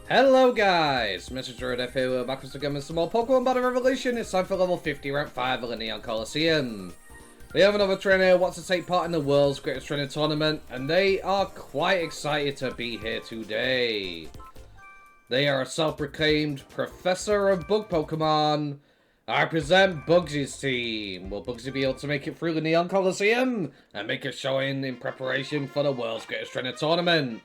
Hello guys, Mr. Druid F here, we're back with some more Pokemon Battle Revolution. It's time for level 50, rank 5 of the Neon Colosseum. We have another trainer who wants to take part in the world's greatest trainer tournament, and they are quite excited to be here today. They are a self-proclaimed Professor of Bug Pokemon. I present Bugsy's team. Will Bugsy be able to make it through the Neon Colosseum and make a showing in preparation for the world's greatest trainer tournament?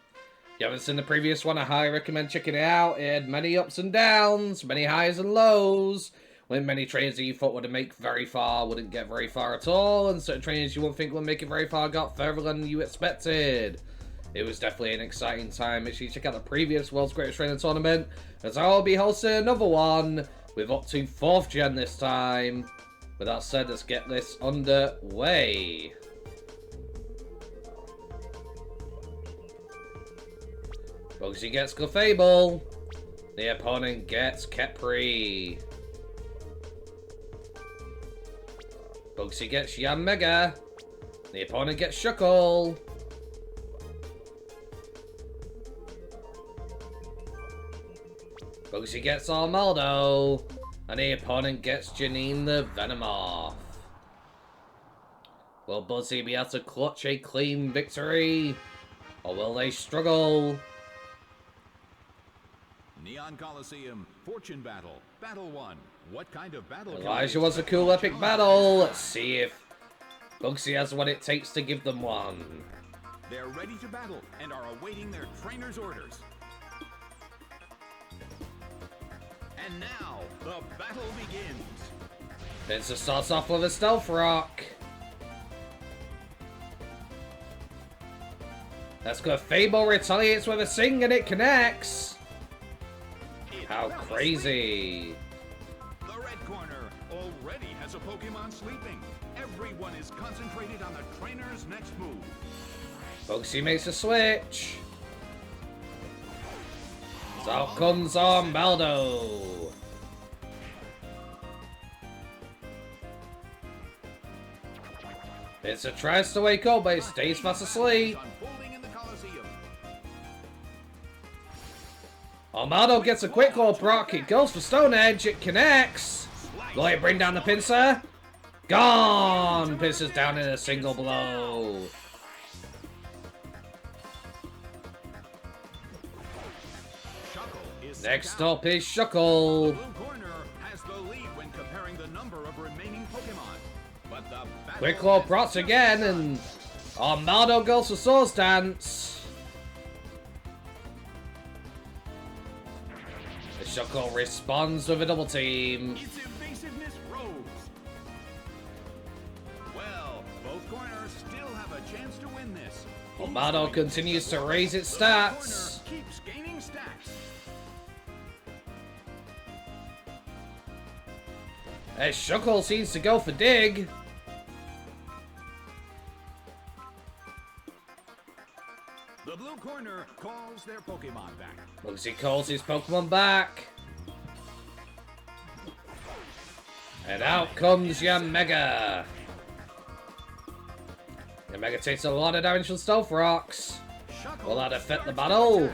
If you haven't seen the previous one, I highly recommend checking it out. It had many ups and downs, many highs and lows, with many trainers that you thought would make very far, wouldn't get very far at all, and certain trainers you wouldn't think would make it very far got further than you expected. It was definitely an exciting time. Make sure you check out the previous World's Greatest Trainer Tournament, as I will be hosting another one, with up to 4th Gen this time. With that said, let's get this underway. Bugsy gets Clefable. The opponent gets Kepri. Bugsy gets Yanmega. The opponent gets Shuckle. Bugsy gets Armaldo. And the opponent gets Janine the Venomoth. Will Bugsy be able to clutch a clean victory? Or will they struggle? Neon Colosseum, Fortune Battle, Battle 1. What kind of battle? Elijah wants a cool epic battle. Let's see if Bugsy has what it takes to give them one. They're ready to battle and are awaiting their trainer's orders. And now, the battle begins. Vincent starts off with a Stealth Rock. That's good. Fable retaliates with a Sing and it connects. How crazy. The red corner already has a Pokemon sleeping. Everyone is concentrated on the trainer's next move. Bugsy makes a switch. So out comes Armaldo. Vincent tries to wake up, but he stays fast asleep. Armaldo gets a quick claw proc, it goes for Stone Edge, it connects. Will it bring down the Pinsir? Gone! Pinsir's down in a single blow. Next up is Shuckle. Quick claw procs again, and Armaldo goes for Swords Dance. Shuckle responds with a double team. Its evasiveness rose. Well, both corners still have a chance to win this. Armaldo continues to raise its stats. Keeps gaining stats. As Shuckle seems to go for Dig. The blue corner calls their Pokemon back. Bugsy calls his Pokemon back. And out comes Yanmega. Yanmega takes a lot of damage from Stealth Rocks. Will that affect the battle?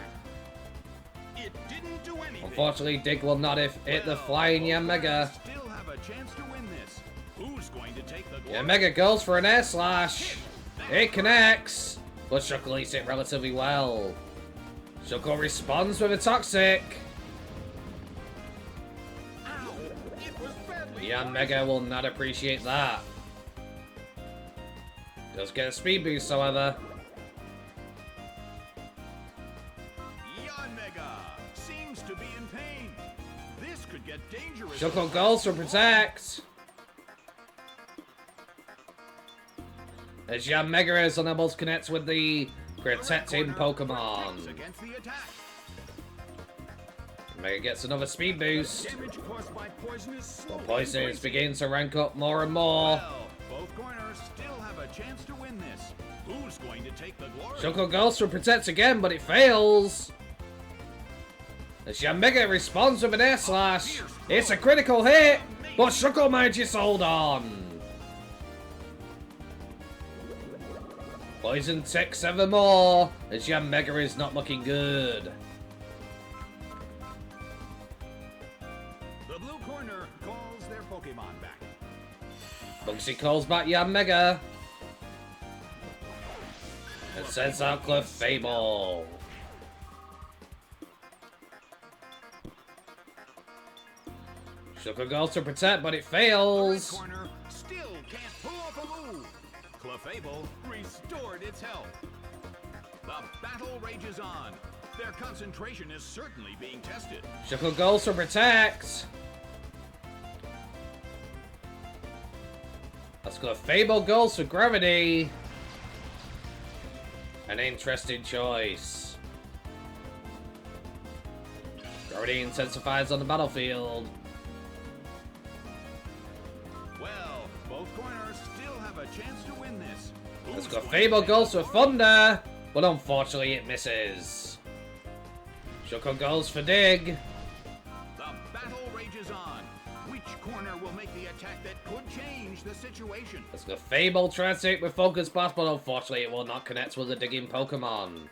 It didn't do anything. Unfortunately, Dig will not hit the flying Yanmega. Still have a chance to win this. Who's going to take the Yanmega goes for an Air Slash. It connects. But Shuckle eats it relatively well. Shuckle responds with a Toxic. Yanmega will not appreciate that. Does get a speed boost, however. Yanmega seems to be in pain. This could get dangerous. Shuckle goes for Protect. As Yanmega is unable to connect with the protecting Pokemon. Yanmega gets another speed boost. But Poison is beginning to rank up more and more. Both corners still have a chance to win this. Who's going to take the glory? Shuckle goes for Protect again, but it fails. As Yanmega responds with an Air Slash. It's a critical hit, but Shuckle manages to hold on. Poison takes 7 more, as Yanmega is not looking good. The blue corner calls their Pokemon back. Bugsy calls back Yanmega. And sends out Clefable. Sugar goes to protect, but it fails. The red corner still can't pull off a move. Clefable restored its health. The battle rages on. Their concentration is certainly being tested. Sugar goes to protect. Let's go. Clefable goes for gravity. An interesting choice. Gravity intensifies on the battlefield. Well, both corners still have a chance to win this. Let's go. Clefable goes for thunder, but unfortunately it misses. Shuckle goes for dig. The battle rages on. Which corner will make the attack that could change the situation? Let's go. Clefable tries to hit with Focus Blast, but unfortunately it will not connect with the digging Pokemon.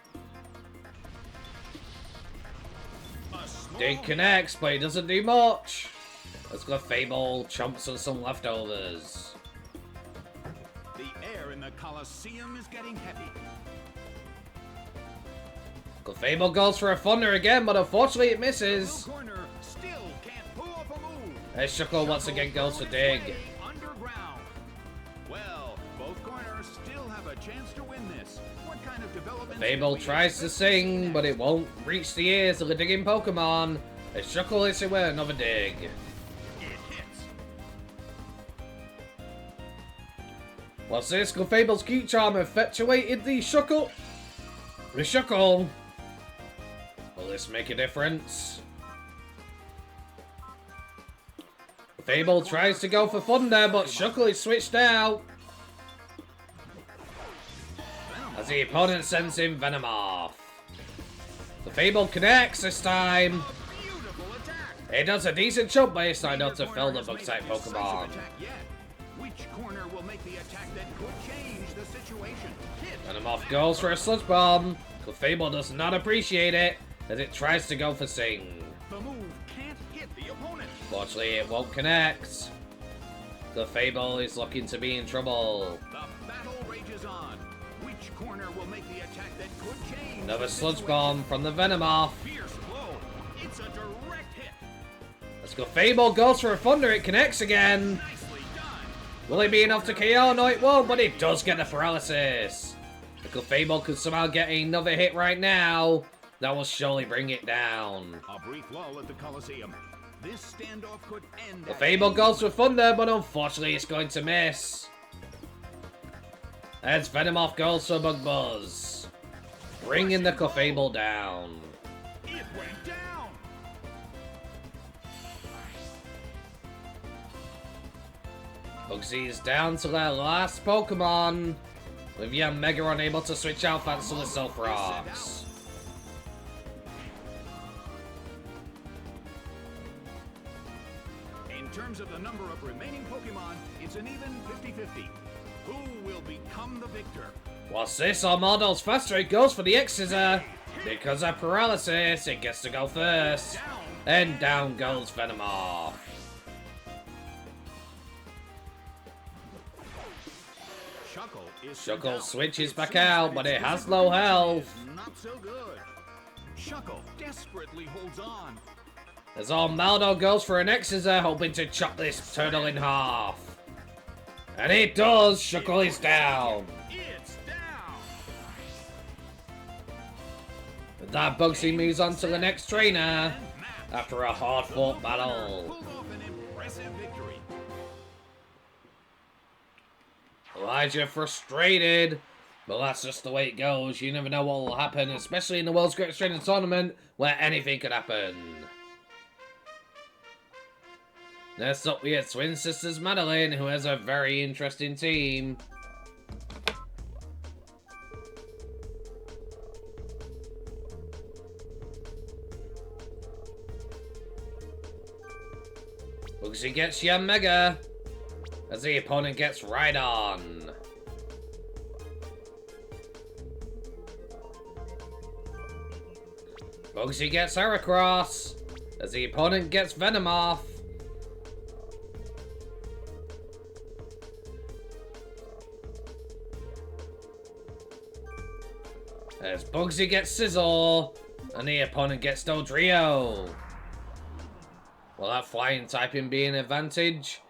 Dig connects, but it doesn't do much. Let's go. Clefable chomps on some leftovers. The air in the Colosseum is getting heavy. Clefable goes for a thunder again, but unfortunately it misses. Blue corner still can't pull off a move. As Shuckle once again goes for dig. Underground. Well, both corners still have a chance to win this. What kind of development? Clefable tries to sing, but it won't reach the ears of the digging Pokemon. As Shuckle hits it with another dig. It hits. What's this? Clefable's Key Charm effectuated the Shuckle. The Shuckle. Will this make a difference? Clefable tries to go for thunder, but Shuckle is switched out. As the opponent sends in Venomoth. Clefable connects this time. A beautiful attack. It does a decent job by his side not to fell the Bug-type Pokemon. Which corner will make the attack that could change the situation? Hit. Venomoth goes for a Sludge Bomb. Clefable does not appreciate it as it tries to go for Sing. The move can't hit the opponent. Fortunately, it won't connect. Clefable is looking to be in trouble. The battle rages on. Which corner will make the attack that could change? Another the Sludge situation? Bomb from the Venomoth. Fierce blow. It's a direct hit. Let's go. Clefable goes for a Thunder. It connects again. Nicely done. Will it be enough to KO? No, it won't, but it does get the paralysis. The Clefable could somehow get another hit right now. That will surely bring it down. A brief lull at the Colosseum. This standoff could end. Clefable goes for Thunder, but unfortunately it's going to miss. As Venomoth goes for Bug Buzz, bringing the Clefable down. It went down. Bugsy is down to their last Pokemon, with Yanmega unable to switch out thanks to the Stealth Rocks. In terms of the number of remaining Pokemon, it's an even 50-50. Who will become the victor? What's this? Armado's faster. It goes for the X-Scissor. Because of paralysis, it gets to go first. And down goes Venomoth. Shuckle switches back out, but it has low health. Not so good. Shuckle desperately holds on. As Armaldo goes for an X-Scissor, hoping to chop this turtle in half. And it does. Shuckle is down. It's down. With that, Bugsy moves on to the next trainer after a hard-fought battle. Pulled off an impressive victory. Elijah frustrated, but that's just the way it goes. You never know what will happen, especially in the World's Greatest Training Tournament, where anything could happen. Next up, we have twin sisters Madeline, who has a very interesting team. Bugsy gets Yanmega, as the opponent gets Rhydon. Bugsy gets Heracross, as the opponent gets Venomoth. Bugsy gets Scissor, and the opponent gets Dodrio. Will that flying typing be an advantage?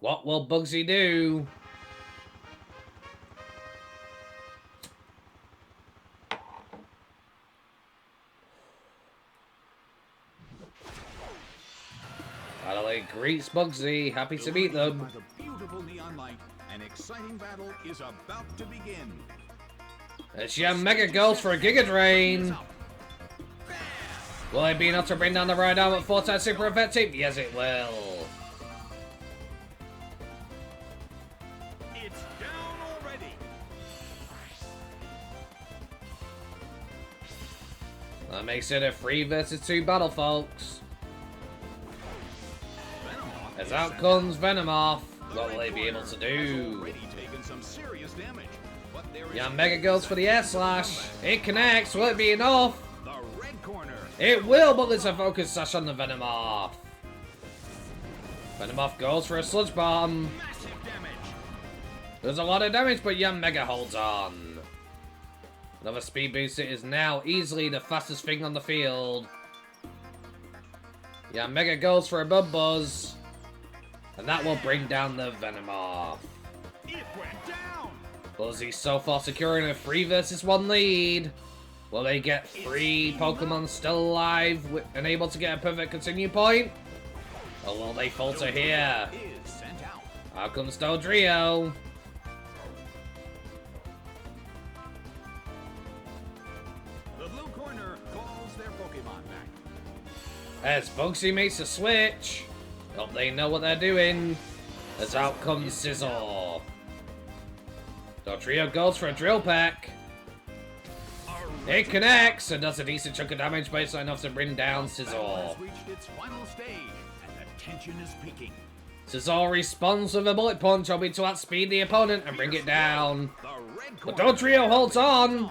What will Bugsy do? Adelaide greets Bugsy, happy to meet them. By the beautiful neon light, an exciting battle is about to begin. It's young Mega Girls for a Giga Drain. Will it be enough to bring down the Ride Arm at 4-times super effective? Yes, it will. It's down already. That makes it a 3 versus 2 battle, folks. As out comes Venomoth. What will they be able to do? Young Mega Girls for the air slash. It connects. Will it be enough? It will, but there's a focus sash on the Venomoth. Venomoth goes for a Sludge Bomb. There's a lot of damage, but Young Mega holds on. Another speed boost. It is now easily the fastest thing on the field. Young Mega goes for a Bub Buzz. And that will bring down the Venomoth. It went down. Buzzy so far securing a 3 versus 1 lead. Will they get 3 Pokemon still alive and able to get a perfect continue point? Or will they falter here? Out comes Dodrio. The blue corner calls their Pokemon back. As Bugsy makes a switch. Hope they know what they're doing. As out comes Scizor. Dodrio goes for a Drill Peck. It connects and does a decent chunk of damage, but it's not enough to bring down Scizor. Scizor responds with a Bullet Punch, hoping to outspeed the opponent and bring it down. But Dodrio holds on.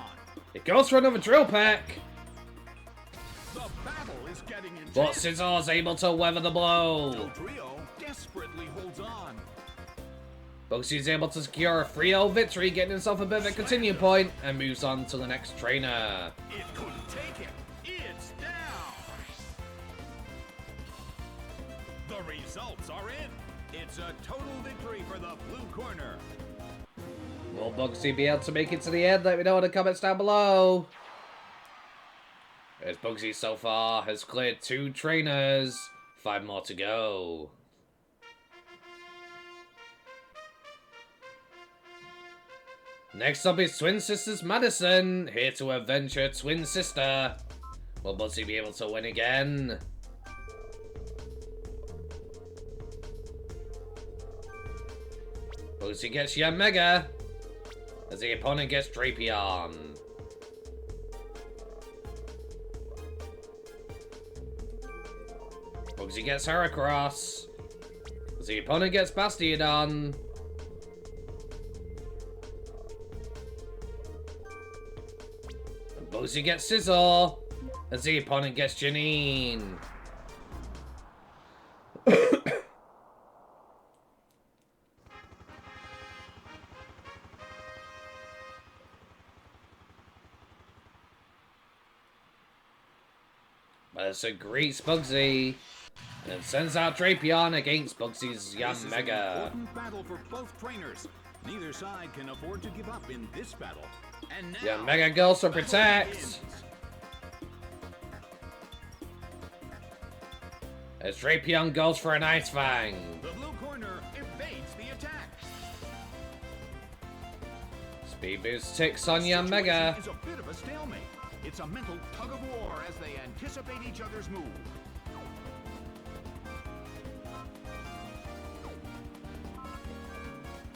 It goes for another Drill Peck. But Scizor's able to weather the blow. Dodrio desperately holds on. Bugsy's able to secure a 3-0 victory, getting himself a perfect continue point, and moves on to the next trainer. It couldn't take it. It's down. The results are in. It's a total victory for the blue corner. Will Bugsy be able to make it to the end? Let me know in the comments down below. As Bugsy so far has cleared 2 trainers, 5 more to go. Next up is Twin Sisters Madison, here to avenge her twin sister. Will Bugsy be able to win again? Bugsy gets Young Mega, as the opponent gets Drapion. Bugsy gets Heracross, as the opponent gets Bastiodon. Bugsy gets Scizor, as the opponent gets Janine. Madison greets Bugsy and sends out Drapion against Bugsy's Young Mega. Important battle for both trainers. Neither side can afford to give up in this battle. And now, Young Mega goes for Protect. As Drapion goes for an Ice Fang. The blue corner evades the attack. Speed Boost ticks on Young Mega. Is a bit of a stalemate. It's a mental tug of war as they anticipate each other's move.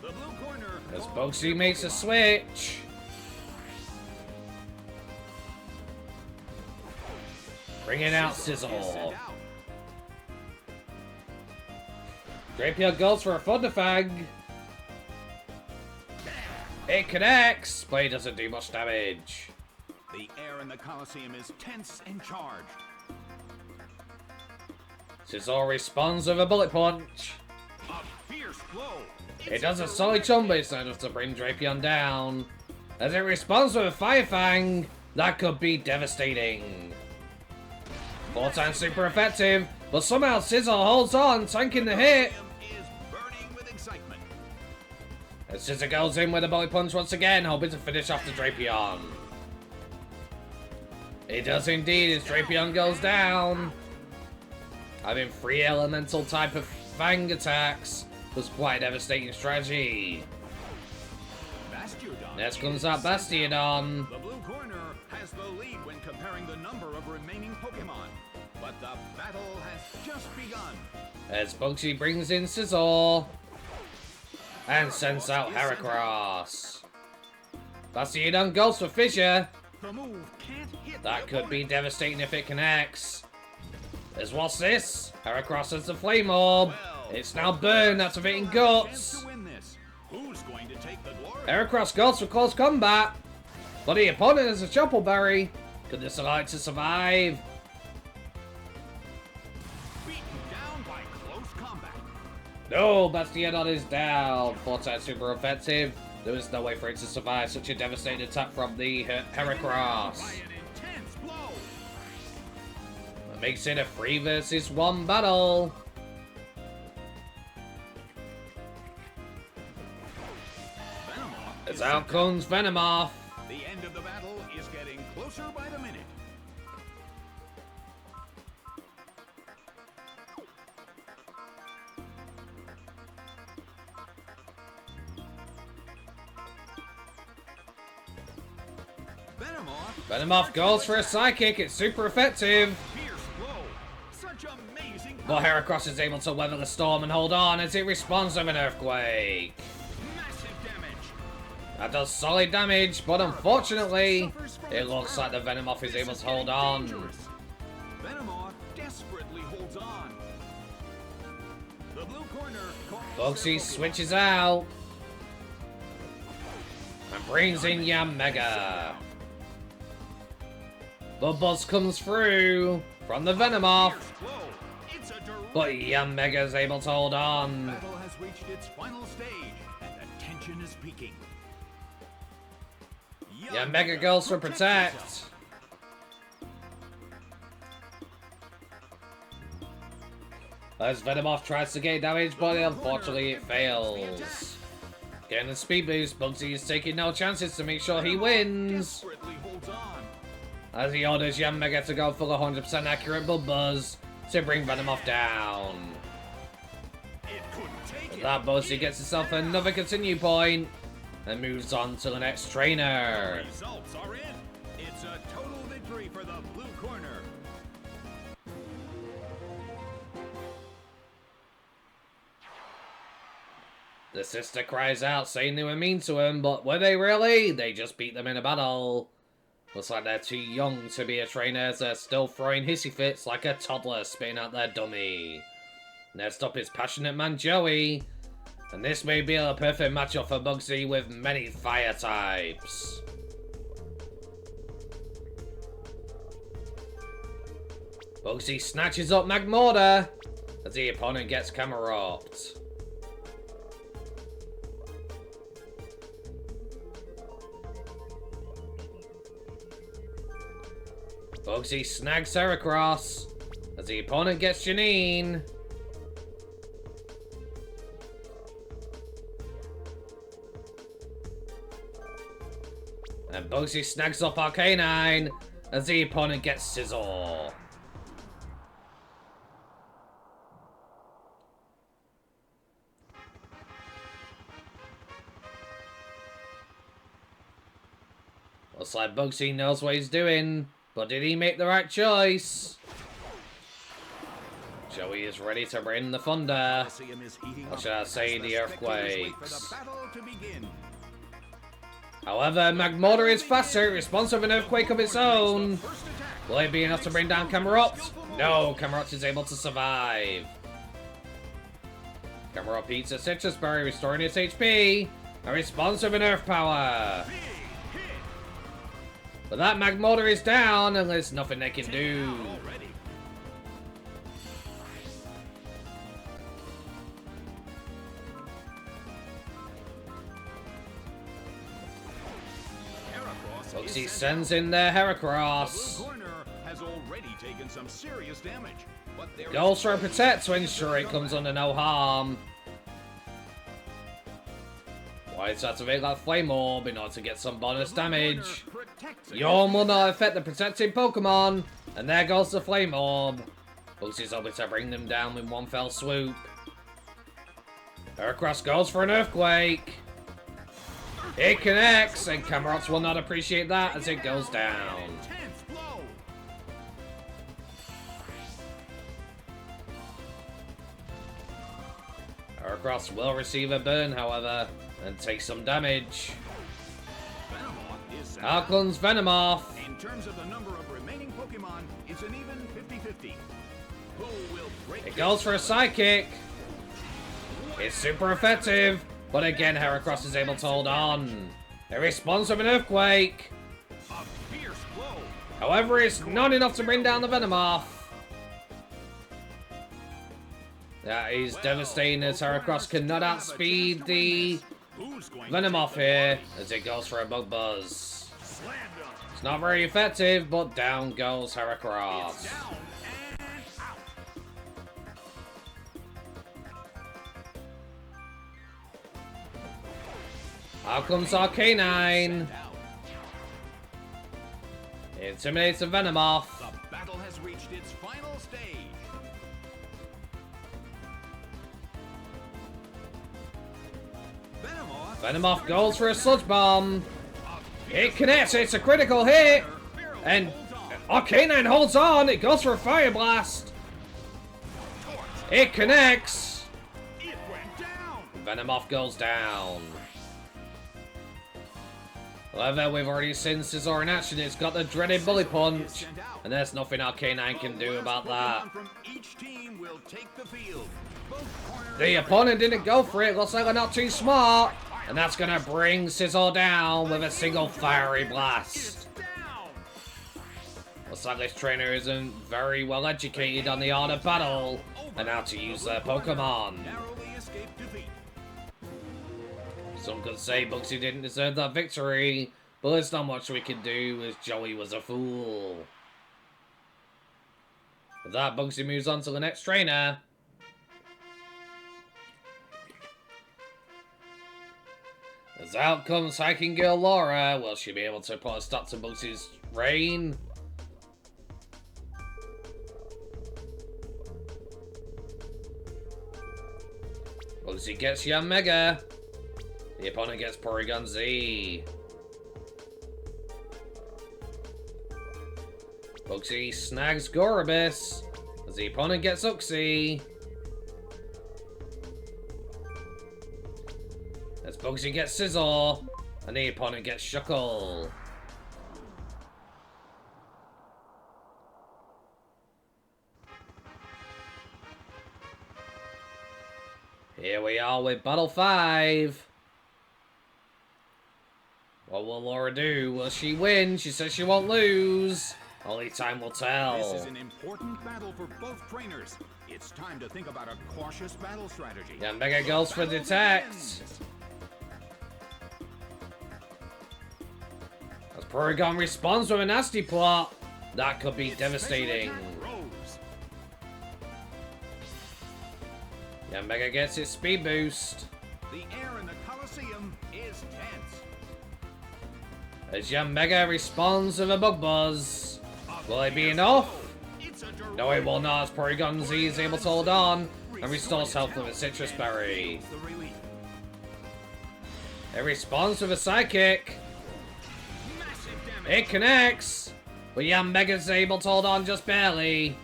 The blue corner As Bugsy makes a switch. Bringing out Scizor. Drapion goes for a Thunderfang. It connects, but it doesn't do much damage. The air in the Colosseum is tense and charged. Scizor responds with a Bullet Punch. A fierce blow. It does a solid chombo, but it's not enough to bring Drapion down. As it responds with a Fire Fang, That could be devastating. 4 times super effective, but somehow Scissor holds on, tanking the hit. Is burning with excitement. And Scissor goes in with a belly punch once again, hoping to finish off the Drapion. He does indeed, his Drapion goes down. Having 3 elemental type of Fang attacks was quite a devastating strategy. Bastiodon Next comes out Bastiodon. The blue corner has the lead when comparing the number of remaining Pokemon. But the battle has just begun. As Bugsy brings in Scizor. And sends out Heracross. Bastiodon goes for Fissure. The move can't hit That the could be opponent. devastating if it connects. As what's this? Heracross has the Flame Orb. It's now Burn, activating Guts. To win this. Who's going to take the glory? Heracross goes for close combat. But the opponent is a Chople Berry. Could this allow it to survive? Beaten down by close combat. No, Bastiodon is down. 4 times super effective. There is no way for it to survive such a devastating attack from the Heracross. By an intense blow. That makes it a 3 versus 1 battle. Venomoth As is out comes Venomoth. The end of the battle is getting closer by the minute. Venomoth goes for a Psychic. It's super effective. Fierce blow. Such amazing But power. Heracross is able to weather the storm and hold on as it responds to an Earthquake. Massive damage. That does solid damage, but unfortunately, it looks like the Venomoth is able to hold on. Venomoth desperately holds on. The blue corner calls Bugsy their Pokemon. switches out and brings in Yanmega. The Buzz comes through from the Venomoth, Fierce blow. It's a direct but Yanmega is able to hold on. battle has reached its final stage, and the tension is peaking. Yanmega goes for protects Protect. itself. As Venomoth tries to gain damage, but unfortunately it fails. Getting the speed boost, Bugsy is taking no chances to make sure he wins. Desperately holds on. As he orders Yanmega to go full 100% accurate Buzz to bring Venomoth down. It couldn't take With it. that, Bugsy gets himself another continue point and moves on to the next trainer. Results are in. It's a total victory for the blue corner. The sister cries out, saying they were mean to him, but were they really? They just beat them in a battle. Looks like they're too young to be a trainer, as they're still throwing hissy fits like a toddler spitting out their dummy. Next up is Passionate Man Joey, and this may be a perfect matchup for Bugsy with many fire types. Bugsy snatches up Magmortar as the opponent gets Camerupt. Bugsy snags Heracross as the opponent gets Janine. And Bugsy snags up Arcanine as the opponent gets Scizor. Looks like Bugsy knows what he's doing, but did he make the right choice? Joey is ready to bring the thunder. Colosseum is heating Or up should I as say the the spectators wait for earthquakes? the battle to begin. However, Magmortar is faster, it responds with an earthquake of its own. First attack. Will it be enough to bring down Camerupt? No, Camerupt is able to survive. Camerupt eats a citrus berry, restoring its HP, and responds with an earth power. Big hit. But that Magmortar is down, and there's nothing they can do. Already. Bugsy sends in their Heracross. The blue corner has already taken some serious damage. But there Goes for a Protect to ensure it comes under no harm. White's activate that Flame Orb in order to get some bonus damage. Yawn will not affect the protecting Pokemon. And there goes the Flame Orb. Bugsy's able to bring them down with one fell swoop. Heracross goes for an Earthquake. It connects, and Camerots will not appreciate that as it goes down. Heracross will receive a burn, however, and take some damage. Out comes Venomoth. In terms of the number of remaining Pokemon, it's an even 50-50. Who will break It goes for a Psychic. It's super effective, but again Heracross is able to hold on. It responds with an Earthquake. a fierce blow? However, it's not enough to bring down the Venomoth. That is devastating as Heracross cannot outspeed the Who's going Venomoth here as it goes for a Bug Buzz. slam dunk? It's not very effective, but down goes Heracross. Down and out. Out comes Arcanine. Sent out. It intimidates the Venomoth. The battle has reached its final stage. Venomoth goes for a Sludge Bomb. It connects, it's a critical hit. And Arcanine holds on, it goes for a Fire Blast. It connects. It went down. Venomoth goes down. However, we've already seen Scizor in action. It's got the dreaded Bully Punch. And there's nothing Arcanine can do about that. From each team will take the field. Both corners The opponent didn't go for it. Looks like they're not too smart. And that's going to bring Scizor down with a single Fiery Blast. is down. Looks like this trainer isn't very well educated on the art of battle and how to use their Pokemon. Narrowly escaped defeat. Some could say Bugsy didn't deserve that victory, but there's not much we can do as Joey was a fool. With that, Bugsy moves on to the next trainer. As out comes Hiking Girl Laura. Will she be able to put a stop to Bugsy's reign? Bugsy gets Yanmega. The opponent gets Porygon Z. Bugsy snags Gorobis as the opponent gets Uxie. As Bugsy gets Scizor, and the opponent gets Shuckle. Here we are with Battle 5. What will Laura do? Will she win? She says she won't lose. Only time will tell. This is an important battle for both trainers. It's time to think about a cautious battle strategy. Yeah, Mega goes for Detect. As Porygon responds with a Nasty Plot, that could be devastating. Rose. Yeah, Mega gets its speed boost. The air in the Colosseum is tense. As Yanmega responds with a Bug Buzz. Will it be enough? It's a direct No, it will not, as Porygon Z is able to hold on and restores health with a Citrus Berry. the relief. It responds with a Psychic. Massive damage. It connects, but Yanmega's able to hold on just barely.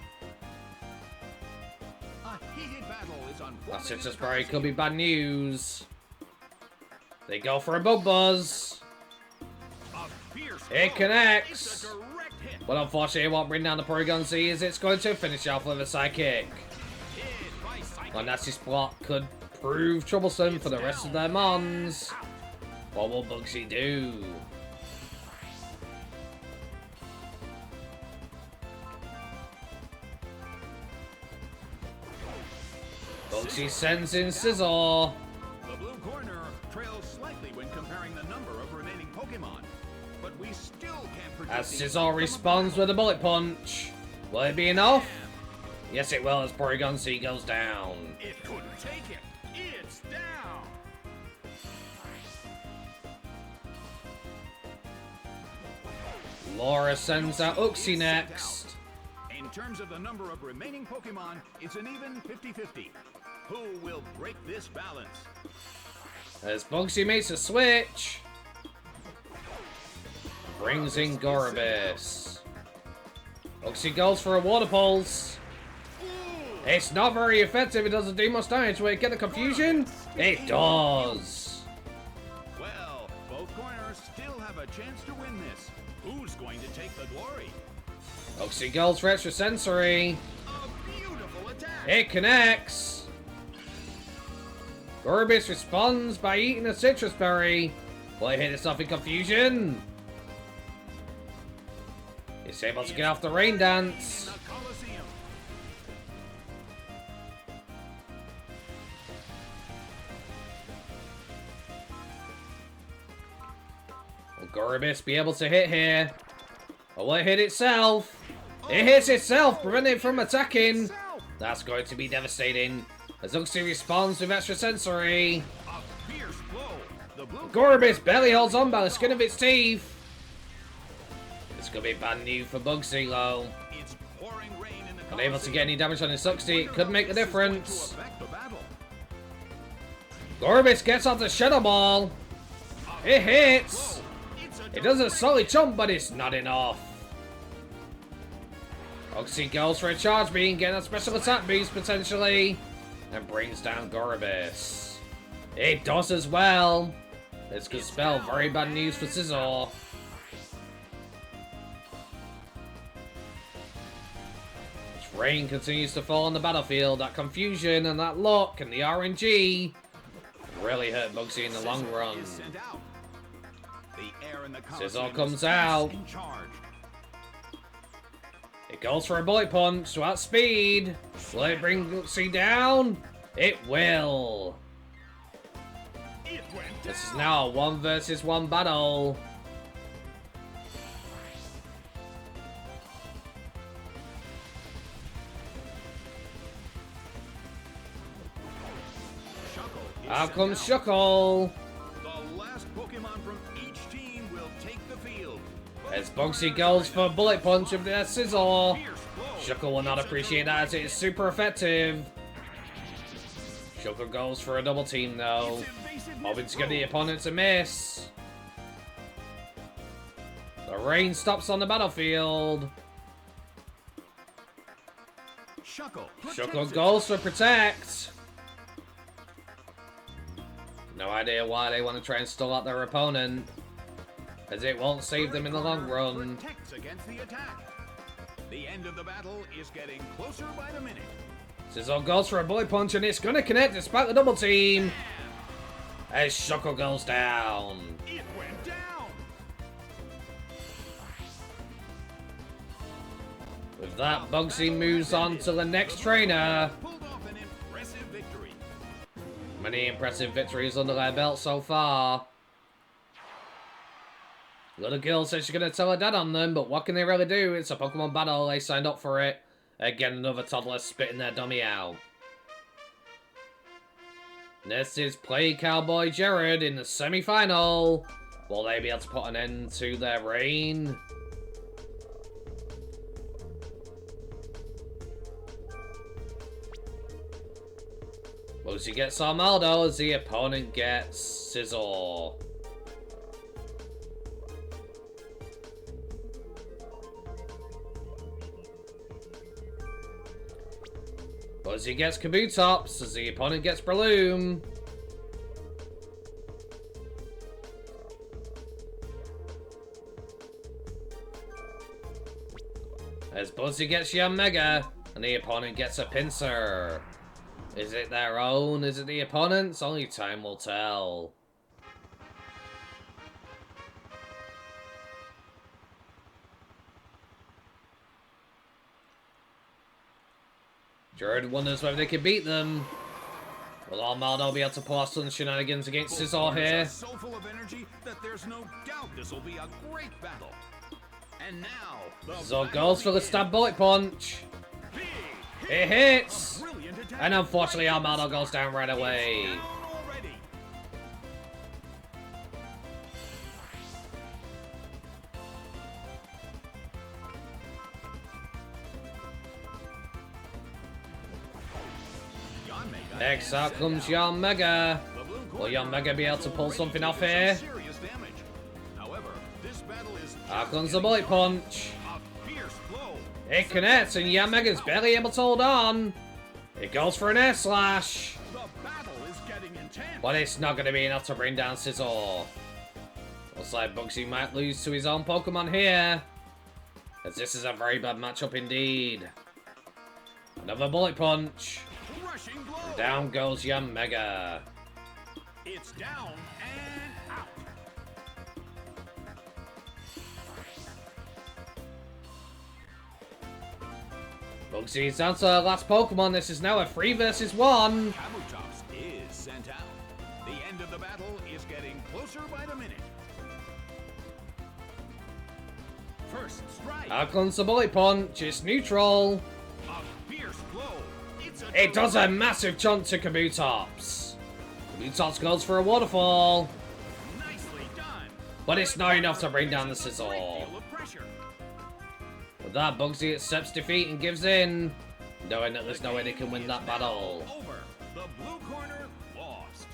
A heated battle is That unfolding. Citrus Berry could be bad news. They go for a Bug Buzz. A fierce It blow. connects. It's a direct hit. But unfortunately, it won't bring down the Porygon Z as it's going to finish off with a Psychic. Hit by Psychic. A Nasty Spot could prove troublesome for the rest of their Mons. What will Bugsy do? Bugsy sends in Scizor. The blue corner trails slightly when comparing the number of remaining Pokemon. But we still can't predict As the Scizor outcome of responds the with a bullet punch. Will it be enough? Yes, it will as Porygon C goes down. It couldn't take it. It's down. Laura sends out Uxie It's sent next. out. In terms of the number of remaining Pokemon, it's an even 50-50. Who will break this balance? As Bugsy makes a switch. Brings in Gorobis. Uxie goes for a Water Pulse. It's not very effective, it doesn't do much damage. Will it get the confusion? It does. Well, both corners still have a chance to win this. Who's going to take the glory? Uxie goes for extra sensory. A beautiful attack. It connects. Gorobis responds by eating a citrus berry. Will it hit itself in confusion? It's able to get off the rain dance. In the Colosseum. Will Gorobis be able to hit here? Or will it hit itself? It hits itself, preventing it from attacking. That's going to be devastating. As Uxie responds with extra sensory. A fierce blow. The blue Gorobis barely holds on by the skin of its teeth. It's going to be bad news for Bugsy, though. It's pouring rain in the Unable to get any damage on his Uxie, it could make a difference. Gorobis gets off the Shadow Ball. It hits. It does a solid jump, but it's not enough. Uxie goes for a charge beam, getting a special attack boost potentially, and brings down Gorobis. It does as well. This could spell very bad news for Scizor. As rain continues to fall on the battlefield, that confusion and that luck and the RNG really hurt Bugsy in the long run. Scizor comes out. It goes for a bullet punch to outspeed. Will it bring Uxie down? It will. This is now a 1 versus 1 battle. Out comes Shuckle. The last Pokemon from each team will take the field. As Bugsy goes for a bullet punch of the Scizor. Shuckle will not appreciate that as it is super effective. Shuckle goes for a double team though. Hoping to get the opponent to miss. The rain stops on the battlefield. Shuckle goes for protect. No idea why they want to try and stall out their opponent, as it won't save them in the long run. Against the attack. The end of the battle is getting closer by the minute. Scizor goes for a bullet punch and it's going to connect despite the double team. As Shuckle goes down. It went down. With that, Bugsy moves on to the next trainer. Pulled off an impressive victory. Many impressive victories under their belt so far. Little girl says she's going to tell her dad on them, but what can they really do? It's a Pokemon battle, they signed up for it. Again, another toddler spitting their dummy out. This is Play Cowboy Jared in the semi-final. Will they be able to put an end to their reign? Lucy gets Armaldo as the opponent gets Scizor. Buzzy gets Kabutops as the opponent gets Breloom. As Buzzy gets Yanmega and the opponent gets a Pinsir. Is it their own? Is it the opponent's? Only time will tell. Jared wonders whether they can beat them. Will Armado be able to pull off some shenanigans against Both Scizor corners here? are so full of energy that there's no doubt this will be a great battle. And now, the Scizor battle goes for the begins. stab bullet punch. Big It hits! A brilliant attack. And unfortunately, Right from the Armado goes start. down right away. It's down already. Yanmega Next and up set comes out. Yanmega. The blue Will corner Yanmega be able has to pull already something off taken here? some serious damage. However, this battle is Here just comes the getting bullet started. punch. A fierce blow. It connects and Yanmega's barely able to hold on. It goes for an air slash. The battle is getting intense. But it's not going to be enough to bring down Scizor. Looks like Bugsy might lose to his own Pokemon here. As this is a very bad matchup indeed. Another bullet punch. Rushing blow. Down goes Yanmega. It's down and out. Bugsy's down to the last Pokemon. This is now a 3 versus 1. Kabutops is sent out. The end of the battle is getting closer by the minute. First strike. Out comes the bullet punch. It's neutral. A fierce blow. It's a It does a massive chunk to Kabutops. Kabutops goes for a waterfall. nicely done. But it's not enough to bring down the Great Scizor. deal of pressure. With that, Bugsy accepts defeat and gives in, knowing that there's no way they can win that battle. Over. The blue corner lost.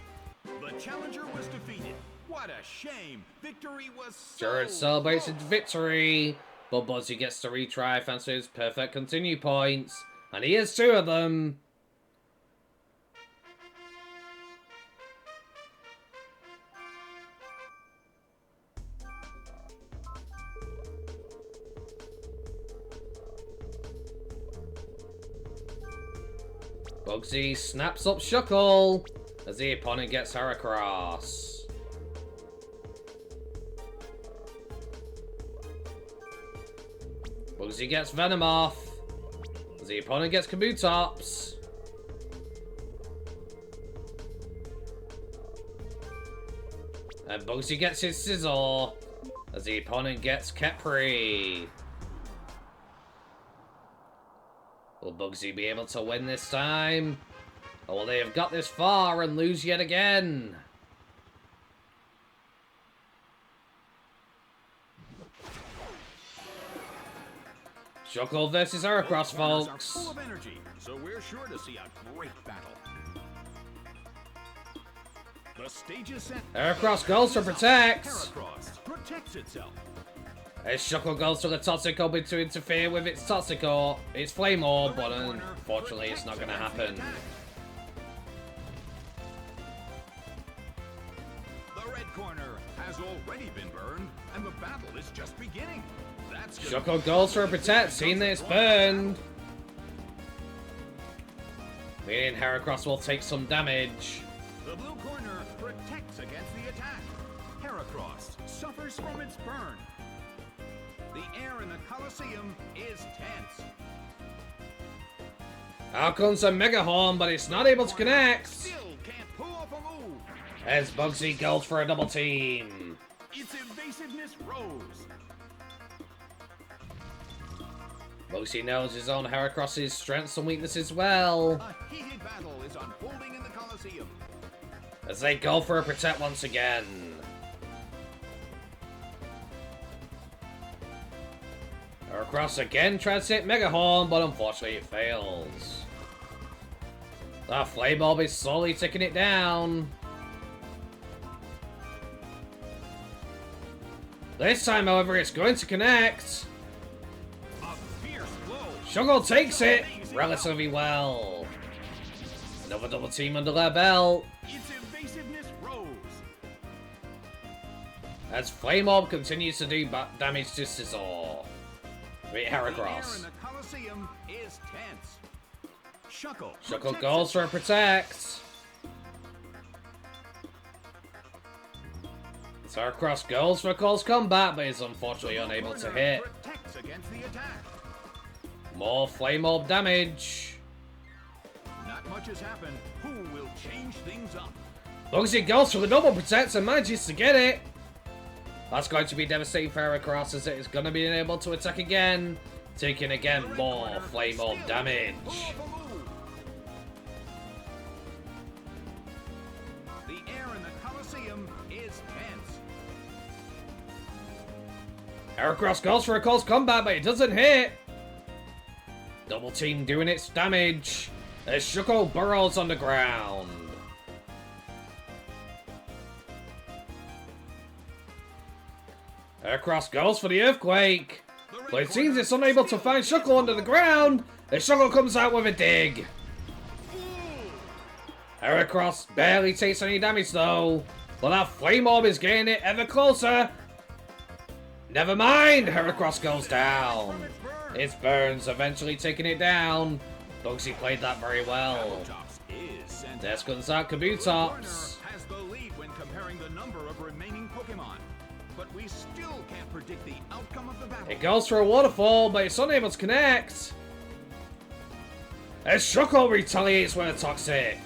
The challenger was defeated. What a shame. Victory was so Jared celebrates his close. victory, but Bugsy gets to retry thanks to his perfect continue points, and he has 2 of them. Bugsy snaps up Shuckle as the opponent gets her across. Bugsy gets Venomoth as the opponent gets Kabutops. And Bugsy gets his Scizor as the opponent gets Kepri. Will Bugsy be able to win this time? Or will they have got this far and lose yet again? Shuckle versus Heracross, Both corners are folks. full of energy, so we're sure to see a great battle. The stage is set. Heracross goes to protect. Heracross protects itself. As Shuckle goes to the Toxic Orb to interfere with its Toxic Orb, its Flame Orb, The but red corner unfortunately it's not going to protects against happen. the attack. The red corner has already been burned, and the battle is just beginning. That's gonna Shuckle be goes for a something protect, because seeing that it's burned. Meaning Heracross will take some damage. The blue corner protects against the attack. Heracross suffers from its burn. The air in the Colosseum is tense. Out comes a Mega Horn, but it's not able to connect. Still can't pull off a move. As Bugsy goes for a double team. Its evasiveness rose. Bugsy knows his own Heracross's strengths and weaknesses well. A heated battle is unfolding in the Colosseum. As they go for a protect once again. Heracross again tries to hit Mega Horn, but unfortunately it fails. That Flame Orb is slowly taking it down. This time, however, it's going to connect. A fierce blow. Shuckle takes it relatively well. Another double team under their belt. Its evasiveness rose. As Flame Orb continues to do damage to Scizor. With The air in Heracross. the Colosseum is tense. Shuckle. Shuckle protects goes for a itself. protect. Heracross goes for close combat, but is unfortunately The blue unable to corner hit. Protects against the attack. More Flame Orb damage. Not much has happened, who will change things up? Bugsy goes for the double protect and manages to get it. That's going to be devastating for Heracross as it is going to be able to attack again, taking again more Flame Orb damage. The air in the Colosseum is tense. Heracross goes for a close combat, but it doesn't hit. Double team doing its damage as Shuko burrows on the ground. Heracross goes for the Earthquake, but it seems it's unable to find Shuckle under the ground as Shuckle comes out with a dig. Heracross barely takes any damage though, but that Flame Orb is getting it ever closer. Never mind, Heracross goes down. It's Burns eventually taking it down. Bugsy played that very well. There comes out Kabutops. Has the lead when comparing the number of remaining Pokemon. But we still can't predict the outcome of the battle. It goes for a waterfall, but it's unable to connect. As Shuckle retaliates with a Toxic.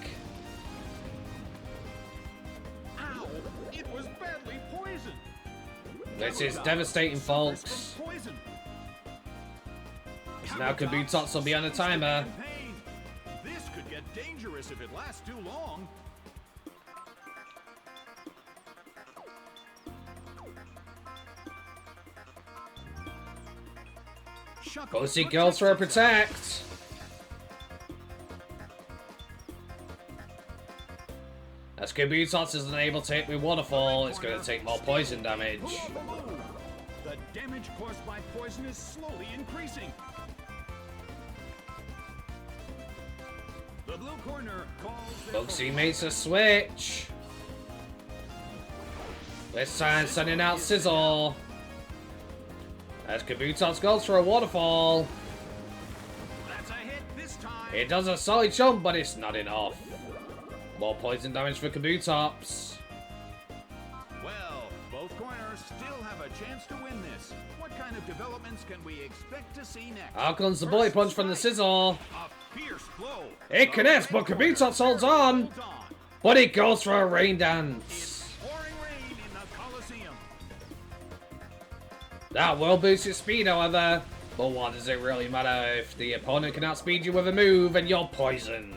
Ow! It was badly poisoned. This is devastating, folks. Now Kabutops will be on a timer. This could get dangerous if it lasts too long. Bugsy goes for a protect. As Kabutops is unable to hit with waterfall, it's going to take more poison damage. The damage caused by poison is slowly increasing. The blue corner calls Bugsy makes a switch. This time sending out Sizzle. As Kabutops goes for a waterfall. That's a hit this time. It does a solid jump, but it's not enough. More poison damage for Kabutops. Well, both corners still have a chance to win this. What kind of developments can we expect to see next? Out comes the Bullet Punch from the Sizzle. A fierce blow. It connects, but Kabutops holds on. But it goes for a Rain Dance. It's pouring rain in the Colosseum. That will boost your speed, however. But what does it really matter if the opponent can outspeed you with a move and you're poisoned?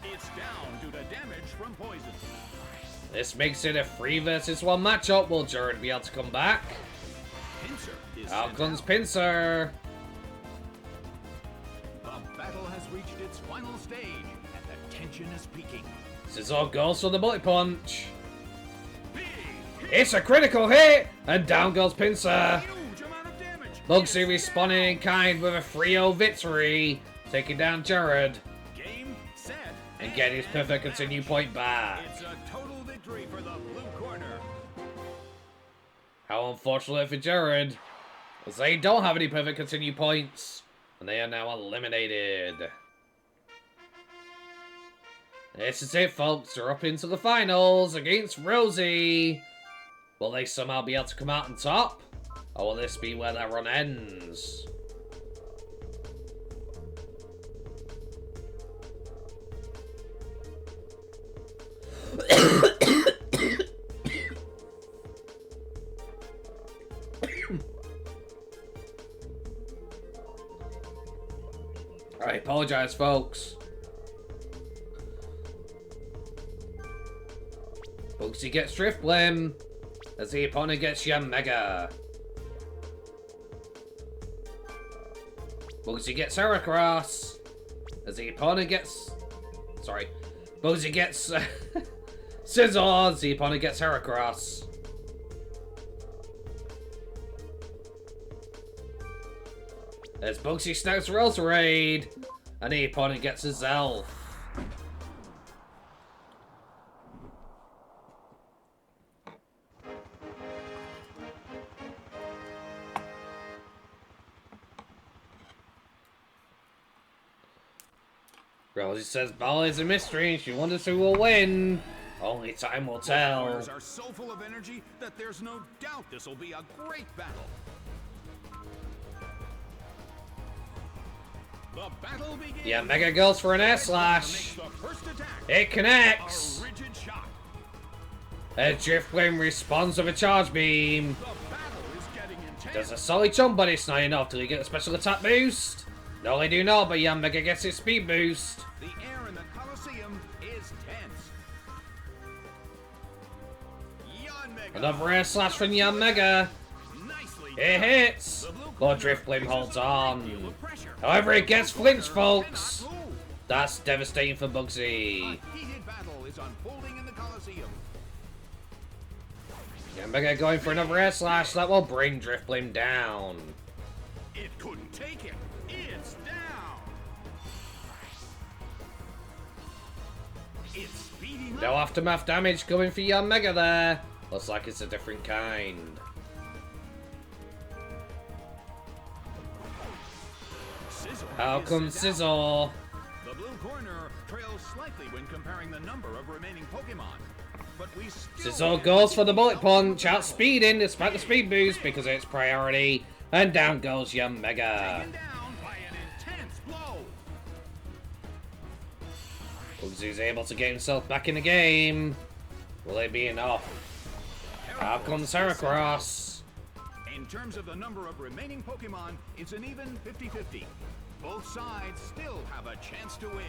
It's down due to damage from poison. This makes it a 3 versus 1 matchup. Will Jared be able to come back? Pinsir is Out sent comes out. Pinsir. The battle has reached its final stage, and the tension is peaking. Sizzle goes for the Bullet Punch. Big It's a critical hit, and down goes Pinsir. huge amount of damage. Bugsy responding in kind with a 3-0 victory, taking down Jared Game, set, and getting his perfect continue point back. It's a total victory for the blue corner. How unfortunate for Jared, as they don't have any perfect continue points, and they are now eliminated. This is it, folks. They're up into the finals against Rosie. Will they somehow be able to come out on top? Or will this be where that run ends? I apologize, folks. Bugsy gets Drift Blim as the opponent gets Mega. Bugsy gets Heracross as the opponent gets... Sorry. Bugsy gets Sizzle as the opponent gets Heracross. As Bugsy snaps Roserade and the opponent gets his Elf. Rosie says battle is a mystery and she wonders who will win. Only time will tell. Warriors are so full of energy that there's no doubt this will be a great battle. The The battle begins. Yeah, Mega goes for an air slash. The first attack. It connects. A rigid shot. Driftblim responds with a charge beam. The battle is getting intense. Does a solid jump, but it's not enough till he get a special attack boost. No, they do not, but Mega gets his speed boost. The air in the Colosseum is tense. Mega. Another air slash from Mega. Nicely It done. hits, The blue but corner Driftblim holds faces a great deal on. of pressure. However, it gets flinched, Cannot folks. move. That's devastating for Bugsy. A heated battle is unfolding in the Colosseum. Mega going for another air slash that will bring Driftblim down. It couldn't take it. It's down. It's speeding No up. aftermath damage coming for Mega there. Looks like it's a different kind. Sizzle How is come sent out. Sizzle? The blue corner trails slightly when comparing the number of remaining Pokemon. But we still Sizzle have goes for the to bullet keep punch, up. outspeeding despite the speed boost because of its priority. And down goes Mega. Taken down by an intense blow. Bugsy's able to get himself back in the game. Will it be enough? Out comes Heracross. In terms of the number of remaining Pokemon, it's an even 50-50. Both sides still have a chance to win.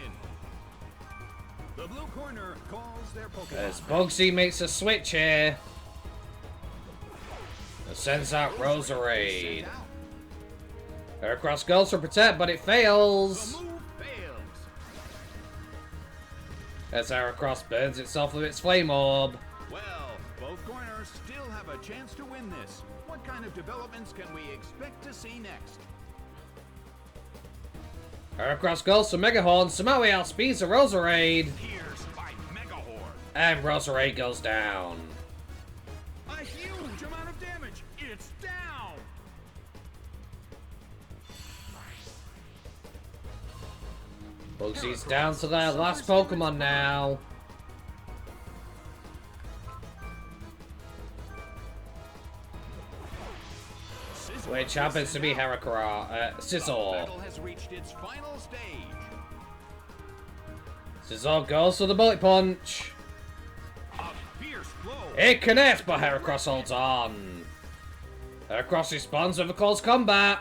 The blue corner calls their Pokemon. As Bugsy makes a switch here. And sends out Roserade. Sent out. Heracross goes for Protect, but it fails. The move fails. As Heracross burns itself with its Flame Orb. Well, both corners still have a chance to win this. What kind of developments can we expect to see next? Heracross goes for Mega Horn, somehow he outspeeds the Roserade. Pierced by Megahorn. And Roserade goes down. A huge amount of damage. It's down. Bugsy's down to their last Pokemon now. Sizzle Which happens to be Heracross, The Sizzle. battle has reached its final stage. Sizzle goes for the Bullet Punch. A fierce blow. It connects, but Heracross holds on. Heracross responds with a close combat.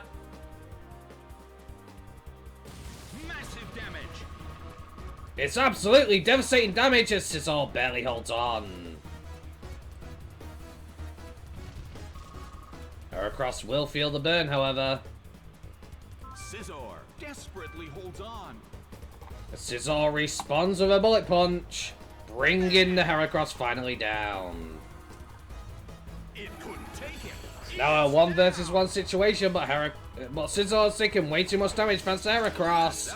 Massive damage. It's absolutely devastating damage as Sizzle barely holds on. Heracross will feel the burn, however. Scizor desperately holds on. Sizzle responds with a Bullet Punch, bringing the Heracross finally down. It couldn't take it. Now a 1 versus 1 situation, but Sizzle has taken way too much damage thanks to Heracross.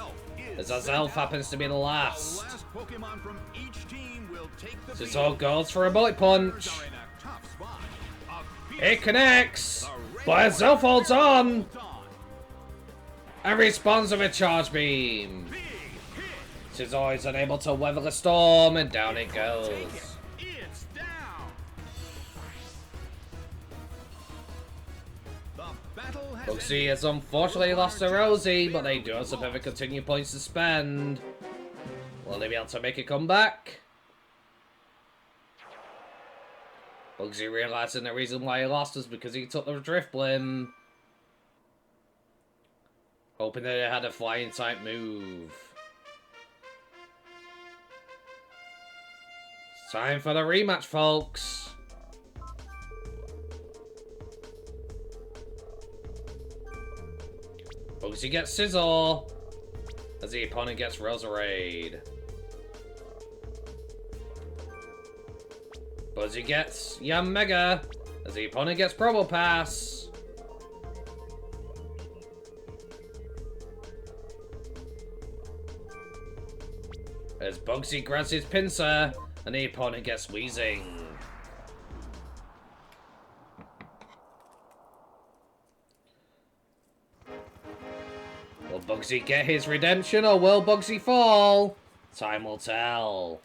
As Azelf happens to be the The last. last Pokemon from each team will take the Sizzle field. goes for a Bullet Punch. Are in a tough spot. A fierce It connects, The but Azelf holds on holds on. and responds with a Charge Beam. Big hit. Sizzle is unable to weather the storm, and down it Take goes. it. It's down. The battle has Bugsy ended. has unfortunately lost to Rosie, but they do have some other continued points to spend. Will they be able to make a comeback? Bugsy realizing the reason why he lost was because he took the Driftblim. Hoping that it had a flying type move. It's time for the rematch, folks. Bugsy gets Sizzle as the opponent gets Roserade. Bugsy gets Mega as the opponent gets Probopass. As Bugsy grabs his pincer and the opponent gets Wheezing. Will Bugsy get his redemption or will Bugsy fall? Time will tell.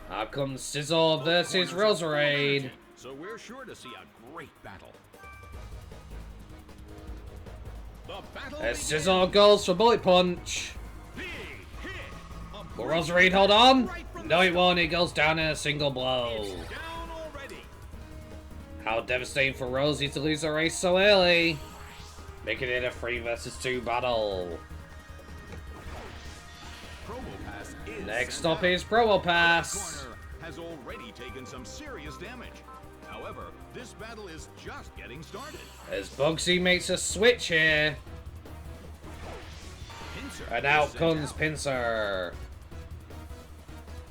Now comes Sizzle versus Roserade. So we're sure to see a great battle. battle There's begins. Scissor goes for Bullet Punch. Big hit. A Will great Rosareed hold on? right from No, the it won't. It goes down in a single blow. It's down already. How devastating for Rosie to lose the race so early. Making it a 3 versus 2 battle. Promo Pass is Next sent up out. is Promo Pass. Corner has already taken some serious damage. However, this battle is just getting started. As Bugsy makes a switch here. Pincer And is out sent comes out. Pincer.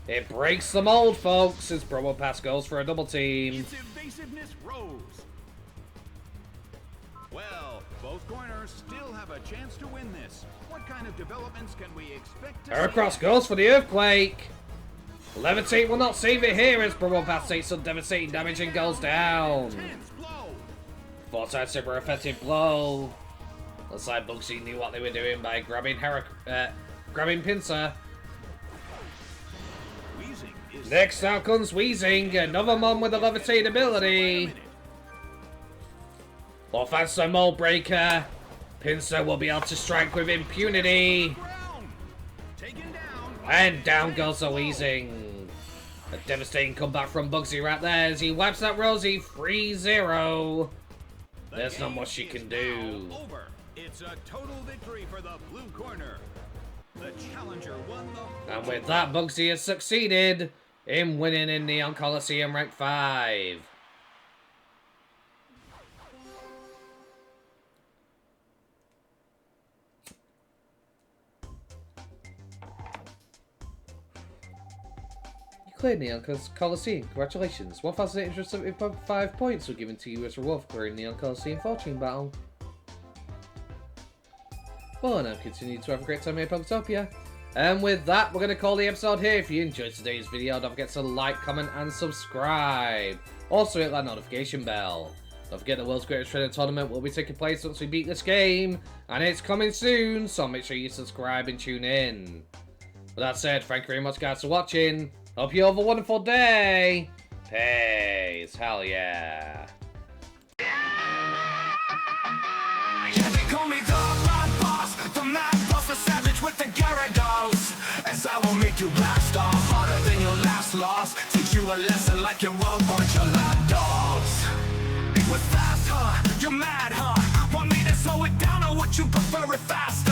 It breaks the mold, folks, as Promo Pass goes for a double team. Its evasiveness rose. Well, both corners still have a chance to win this. What kind of developments can we expect to Heracross see? goes for the Earthquake. Levitate will not save it here as Promo Pass takes some devastating damage and goes down. Intense blow. 4 times super effective blow. Looks like Bugsy knew what they were doing by grabbing grabbing Pincer. Wheezing is Next out comes Wheezing, another mom with a levitate ability. Offensive Mold Breaker. Pincer will be able to strike with impunity. ground. Taken down. And down goes the Wheezing. A devastating comeback from Bugsy right there as he wipes out Rosie 3-0. The There's not game much she is can do. now over. It's a total victory for the blue corner. The challenger won the. And with that, Bugsy has succeeded in winning in Neon Colosseum Rank 5. You cleared Neon Colosseum. Congratulations. 1,875 points were given to you as reward for clearing Neon Colosseum Fortune Battle. Well, and I've continued to have a great time here at Poketopia. And with that, we're going to call the episode here. If you enjoyed today's video, don't forget to like, comment, and subscribe. Also, hit that notification bell. Don't forget the World's Greatest Trainer Tournament will be taking place once we beat this game. And it's coming soon, so make sure you subscribe and tune in. With that said, thank you very much, guys, for watching. Hope you have a wonderful day. Peace. Hell yeah. Yeah, they call me the Blood Boss, the Mad Boss, the Savage with the Gyarados. As I will make you blast off harder than your last loss. Teach you a lesson like you were bunch of lapdogs. It was fast, huh? You're mad, huh? Want me to slow it down or would you prefer it faster?